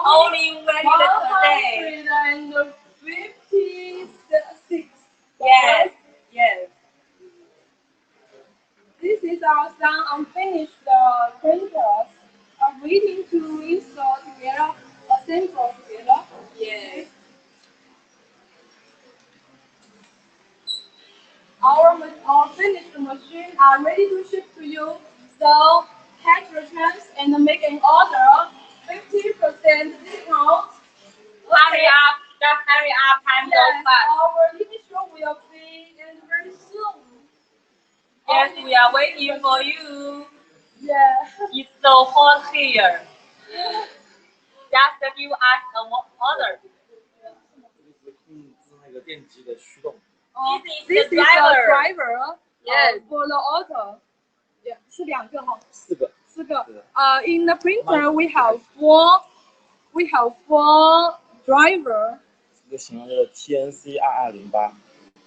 only valid today. 156. Yes, yes. This is our some unfinished printers. I'm waiting to install together, assemble together. Yes. Our finished machine are ready to ship to you. So catch your chance and make an order. 50% discount. Hurry up, just hurry up, time goes Yes, fast. our initial will be in very soon. Yes, we are waiting for you. Yeah. It's so hot here. Just give us an order. This is the driver. Yes. For the auto. Yeah, 是两个哈。四个。四个。In the printer we have four. We have four driver. 这个型号叫 TNC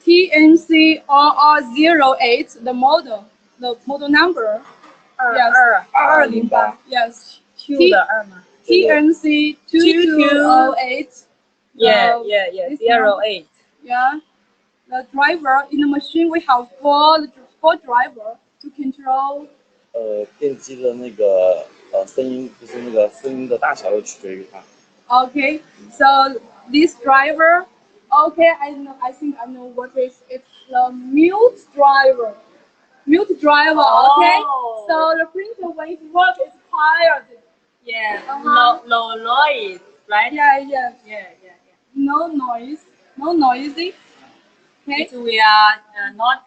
2208。TNC RR08 the model number. Yes. 2208. Yes. Q 的2吗 TNC 2208. Yeah, yeah, yeah. 08. Yeah. The driver in the machine we have four driver to control. 电机的那个声音，就是那个声音的大小要取决于它。Okay. So this driver. Okay, I know. I think I know what it is. It's the mute driver. Mute driver. Okay. Oh. So the printer when it works is quiet. Yeah, Uh-huh. low noise, right? Yeah. Yeah, yeah, yeah. No noise. No noisy. Okay. It will not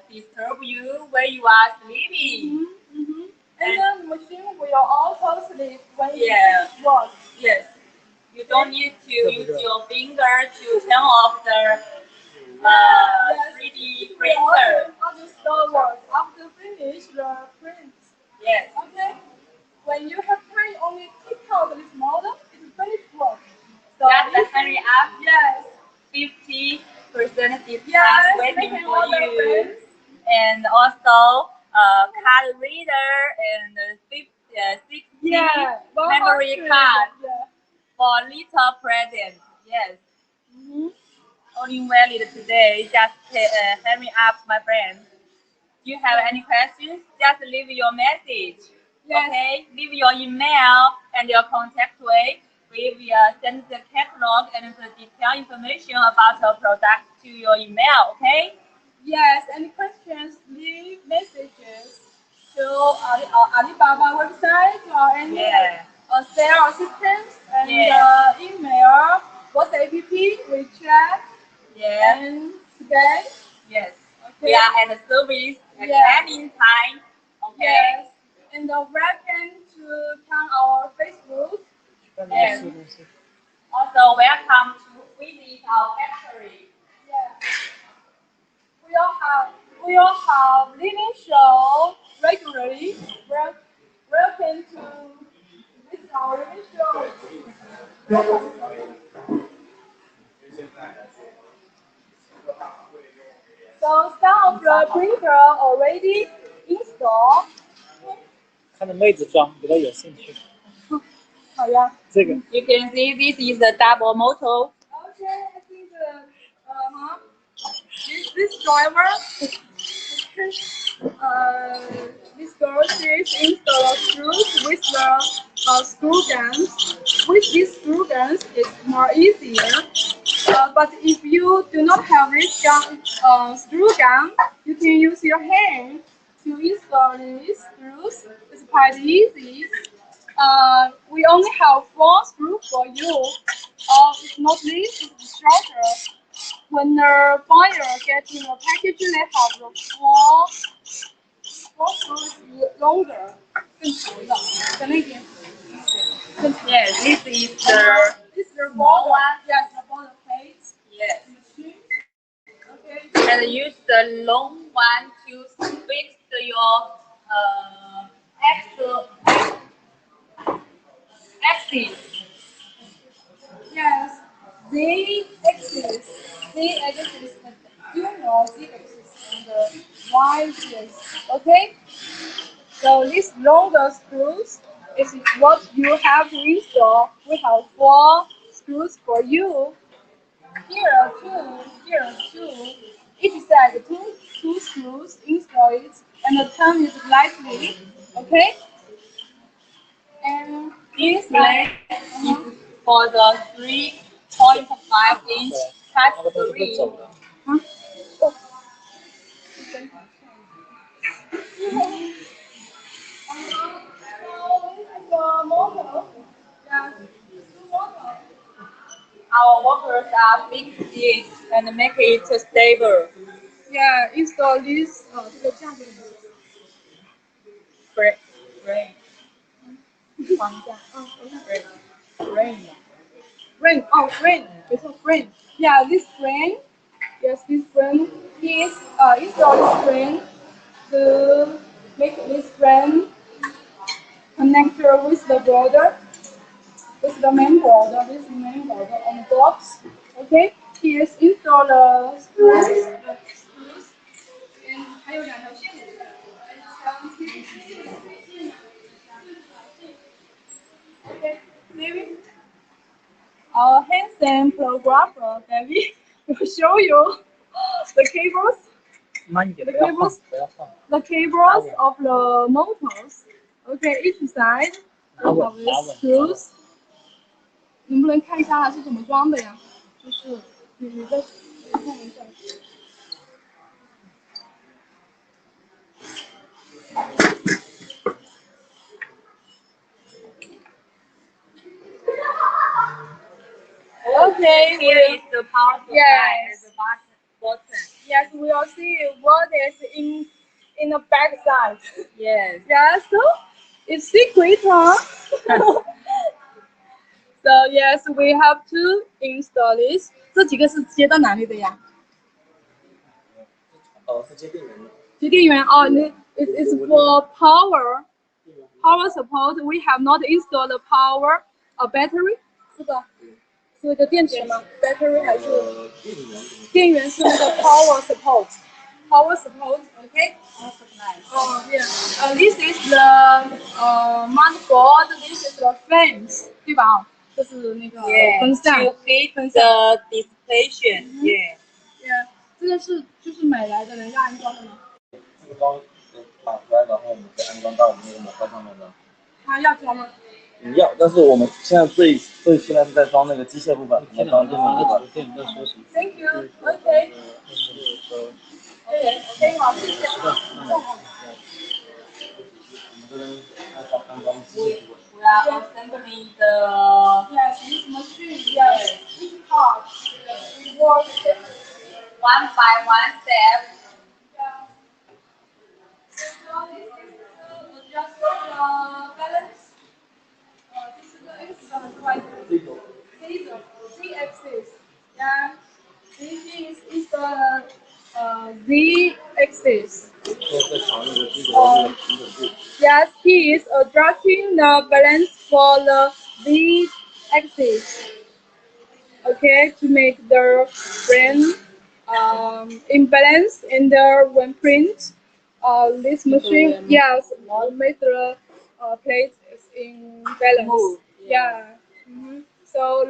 disturb you when you are sleeping. Mm-hmm. And the machine will also sleep when Yeah. it works. Yes. You don't need to use your finger to turn off the 3D printer. After start work, after finish the print. Yes. Okay. When you have time, only click out this model, it will finish work. So Just hurry up. Yes. 50% discount Yes. waiting Making for order, you. friends. And also card reader and 60 Yeah. memory 100. card Yeah. for little present. Yes. Mm-hmm. Only valid today. Just hurry up, my friend. Do you have any questions? Just leave your message. Yes. Okay? Leave your email and your contact way. We will send the catalog and the detailed information about your product to your email. Okay? Yes. Any questions? Leave messages to Alibaba website or any Yeah. sales assistance and Yeah. email, WhatsApp, WeChat, Yeah. and Skype. Yes. Okay. We are at the service at Yes. any time. Okay? Yes. And welcome to come our Facebook. And also welcome to visit our factory. Yeah. We will have living show regularly. Welcome to visit our living show. So some of the printer already installed. 看着妹子装比较有兴趣。好呀。这个 You can see this is the double motor. Okay, I think this driver, this girl she's install screws with the screw guns. With these screw guns, it's more easier. But if you do not have this screw gun, you can use your hand to install these screws. It's quite easy. We only have 4 screws for you. If not this, it's shorter. When the buyer gets in the package, they have the 4 screws longer. 更长的，在那边。Yes, this is the This is the border. Yes, the border plate. yes. Okay. And use the long one to fix your axis. Yes. Z-axis. Z-axis. You know Z-axis and the Y-axis. Okay. So these longer screws is what you have to install. We have 4 screws for you. Here are two. Each side two screws. Install it and turn it lightly. Okay. And This blade is for the 3.5-inch category. huh? Oh. Our workers are fix it and make it stable. Yeah, install this 这个架子里面 Frame. Frame. 框架，Frame. frame, oh frame, 没错 frame. Yeah, this frame, yes, this frame is install this frame to make this frame connector with the border, with the main border, this main border on the box. Okay, here install the screws, and 还有2条线。Okay, maybe our handsome photographer David will show you the cables, the cables of the motors. Okay, each side we have these screws. 能不能看一下它是怎么装的呀？就是你再看一下。Okay, here is the power supply Yes. and the button. Yes, we will see what is in the back side. Yes. Yeah, so it's secret, huh? So yes, we have to install this. 这几个是接到哪里的呀？是接电源的。接电源哦，那 it is for power support. We have not installed the power battery. 是的，是那个电池吗？battery 还是电源是那个 power support. Power support, okay? Oh yeah. This is the motherboard. This is the fans, 对吧？这是那个风扇。 To fit the display. Yeah. Yeah. 这个是就是买来的人家安装的吗？这个包打出来，然后我们可以安装到我们那个模块上面的。他要装吗？要，但是我们现在现在是在装那个机械部分，没装电源部分。 Thank you. Okay. Okay, 好，谢谢。We are assembling the Yes, this machine. Yes, each part. We work. one by one step. So this is just balance. This is right. Z-axis. Yeah. This is the Z-axis. Yes, he is adjusting the balance for the Z-axis. Okay, to make the frame imbalance in the when print. This machine, yes, make the plate is in balance. Move. Yeah. So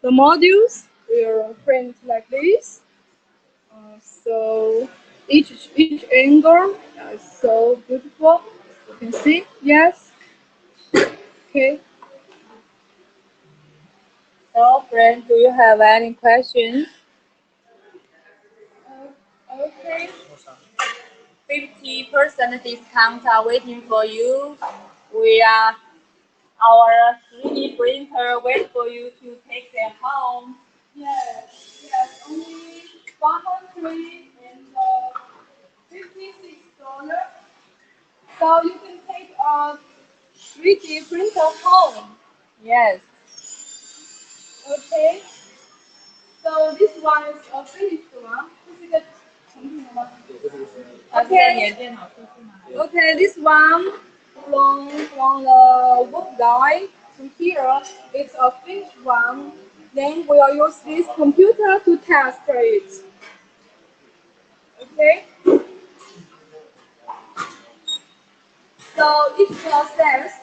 the modules will print like this. So each angle is so beautiful. You can see, yes. Okay. So, friend, do you have any questions? Okay. 50% discount are waiting for you. Our 3D printer wait for you to take them home. Yes, only 156. So you can take a 3D printer home. Yes. Okay. So this one is a finished one. 这是一个成品的吗？ Okay, this one from the wood die to here, it's a finished one. Then we'll use this computer to test it. Okay. So each process